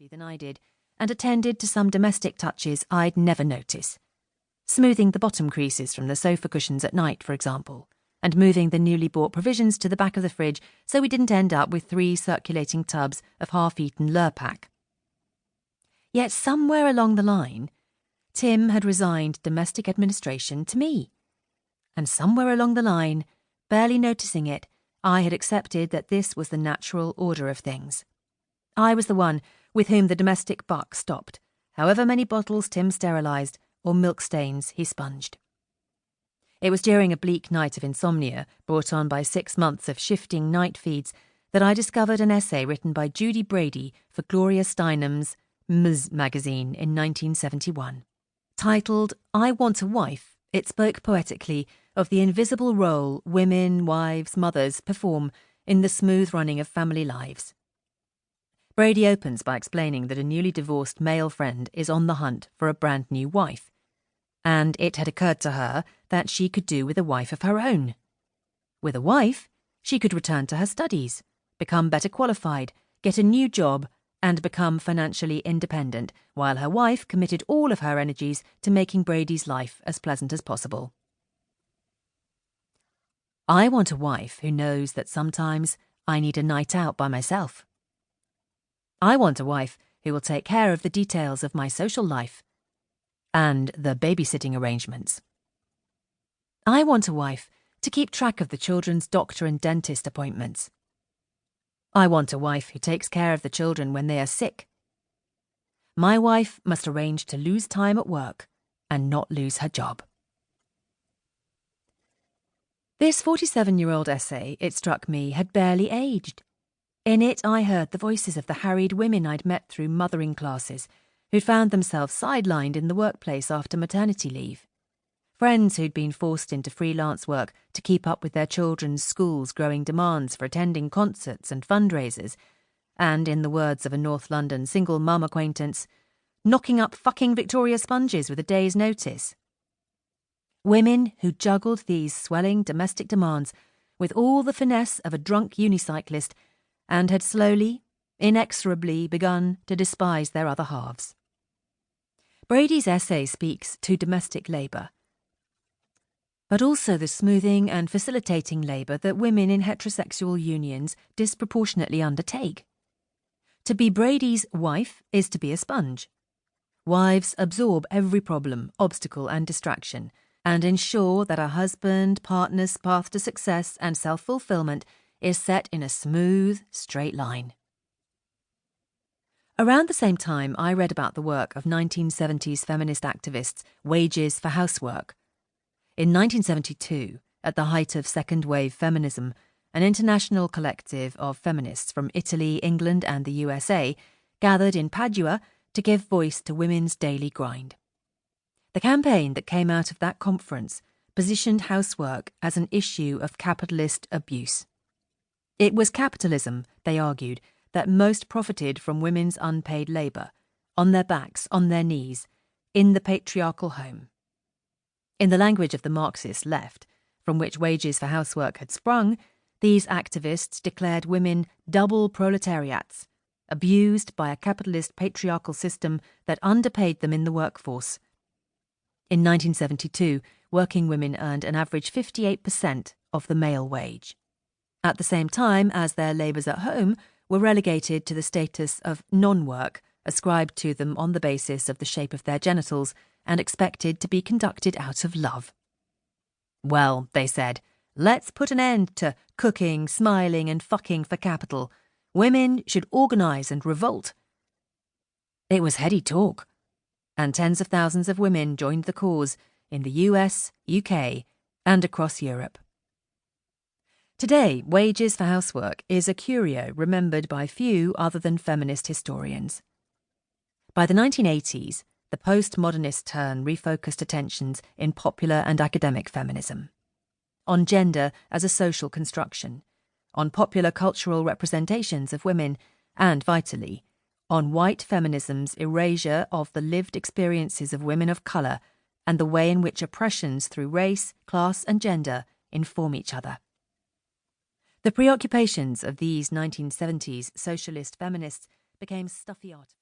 differently than I did, and attended to some domestic touches I'd never notice. Smoothing the bottom creases from the sofa cushions at night, for example, and moving the newly bought provisions to the back of the fridge so we didn't end up with 3 circulating tubs of half-eaten Lurpak. Yet somewhere along the line, Tim had resigned domestic administration to me. And somewhere along the line, barely noticing it, I had accepted that this was the natural order of things. I was the one with whom the domestic buck stopped, however many bottles Tim sterilised or milk stains he sponged. It was during a bleak night of insomnia, brought on by 6 months of shifting night feeds, that I discovered an essay written by Judy Brady for Gloria Steinem's Ms. magazine in 1971. Titled I Want a Wife, it spoke poetically of the invisible role women, wives, mothers perform in the smooth running of family lives. Brady opens by explaining that a newly divorced male friend is on the hunt for a brand new wife, and it had occurred to her that she could do with a wife of her own. With a wife, she could return to her studies, become better qualified, get a new job, and become financially independent, while her wife committed all of her energies to making Brady's life as pleasant as possible. I want a wife who knows that sometimes I need a night out by myself. I want a wife who will take care of the details of my social life and the babysitting arrangements. I want a wife to keep track of the children's doctor and dentist appointments. I want a wife who takes care of the children when they are sick. My wife must arrange to lose time at work and not lose her job. This 47-year-old essay, it struck me, had barely aged. In it, I heard the voices of the harried women I'd met through mothering classes, who'd found themselves sidelined in the workplace after maternity leave. Friends who'd been forced into freelance work to keep up with their children's school's growing demands for attending concerts and fundraisers, and, in the words of a North London single mum acquaintance, knocking up fucking Victoria sponges with a day's notice. Women who juggled these swelling domestic demands with all the finesse of a drunk unicyclist and had slowly, inexorably begun to despise their other halves. Brady's essay speaks to domestic labour, but also the smoothing and facilitating labour that women in heterosexual unions disproportionately undertake. To be Brady's wife is to be a sponge. Wives absorb every problem, obstacle and distraction, and ensure that a partner's path to success and self-fulfillment is set in a smooth, straight line. Around the same time, I read about the work of 1970s feminist activists Wages for Housework. In 1972, at the height of second-wave feminism, an international collective of feminists from Italy, England and the USA gathered in Padua to give voice to women's daily grind. The campaign that came out of that conference positioned housework as an issue of capitalist abuse. It was capitalism, they argued, that most profited from women's unpaid labour, on their backs, on their knees, in the patriarchal home. In the language of the Marxist left, from which Wages for Housework had sprung, these activists declared women double proletariats, abused by a capitalist patriarchal system that underpaid them in the workforce. In 1972, working women earned an average 58% of the male wage, at the same time as their labours at home were relegated to the status of non-work, ascribed to them on the basis of the shape of their genitals, and expected to be conducted out of love. Well, they said, let's put an end to cooking, smiling and fucking for capital. Women should organise and revolt. It was heady talk, and tens of thousands of women joined the cause in the US, UK and across Europe. Today, Wages for Housework is a curio remembered by few other than feminist historians. By the 1980s, the postmodernist turn refocused attentions in popular and academic feminism, on gender as a social construction, on popular cultural representations of women, and, vitally, on white feminism's erasure of the lived experiences of women of colour and the way in which oppressions through race, class and gender inform each other. The preoccupations of these 1970s socialist feminists became stuffy artifacts.